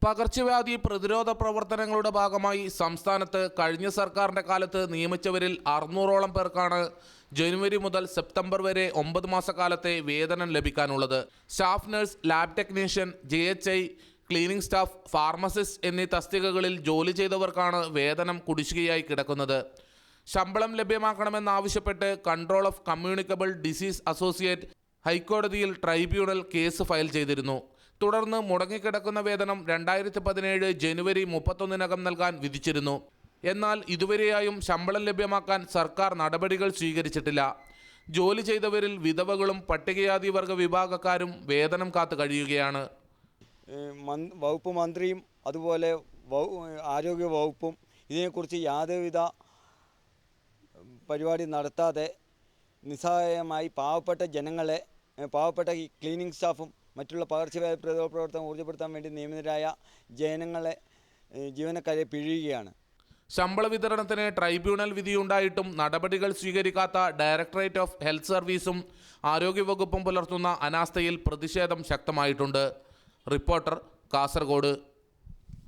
പകർച്ചവ്യാധി പ്രതിരോധ പ്രവർത്തനങ്ങളുടെ ഭാഗമായി സംസ്ഥാനത്ത് കഴിഞ്ഞ സർക്കാരിൻ്റെ കാലത്ത് നിയമിച്ചവരിൽ 600ഓളം പേർക്കാണ് ജനുവരി മുതൽ സെപ്റ്റംബർ വരെ 9 മാസക്കാലത്തെ വേതനം ലഭിക്കാനുള്ളത്. Staff nurse, lab technician, JHI, cleaning staff, pharmacist എന്നീ തസ്തികകളിൽ ജോലി ചെയ്തവർക്കാണ് വേതനം കുടിശ്ശികയായി കിടക്കുന്നത്. ശമ്പളം ലഭ്യമാക്കണമെന്നാവശ്യപ്പെട്ട് control of communicable disease associate ഹൈക്കോടതിയിൽ ട്രൈബ്യൂണൽ കേസ് ഫയൽ ചെയ്തിരുന്നു. തുടർന്ന് മുടങ്ങിക്കിടക്കുന്ന വേതനം 2017 ജനുവരി 31 നൽകാൻ വിധിച്ചിരുന്നു. എന്നാൽ ഇതുവരെയായും ശമ്പളം ലഭ്യമാക്കാൻ സർക്കാർ നടപടികൾ സ്വീകരിച്ചിട്ടില്ല. ജോലി ചെയ്തവരിൽ വിധവകളും പട്ടികജാതി വർഗ വിഭാഗക്കാരും വേതനം കാത്തു കഴിയുകയാണ്. വകുപ്പ് മന്ത്രിയും അതുപോലെ ആരോഗ്യ വകുപ്പും ഇതിനെക്കുറിച്ച് യാതൊരുവിധ പരിപാടി നടത്താതെ നിസ്സഹായമായി പാവപ്പെട്ട ക്ലീനിങ് സ്റ്റാഫും മറ്റുള്ള പകർച്ചവ്യാധി പ്രതിരോധ പ്രവർത്തനം ഊർജ്ജപ്പെടുത്താൻ വേണ്ടി നിയമിതരായ ജീവനക്കാരെ പിഴിയുകയാണ്. ശമ്പള വിതരണത്തിന് ട്രൈബ്യൂണൽ വിധിയുണ്ടായിട്ടും നടപടികൾ സ്വീകരിക്കാത്ത ഡയറക്ടറേറ്റ് ഓഫ് ഹെൽത്ത് സർവീസും ആരോഗ്യവകുപ്പും പുലർത്തുന്ന അനാസ്ഥയിൽ പ്രതിഷേധം ശക്തമായിട്ടുണ്ട്. റിപ്പോർട്ടർ, കാസർഗോഡ്.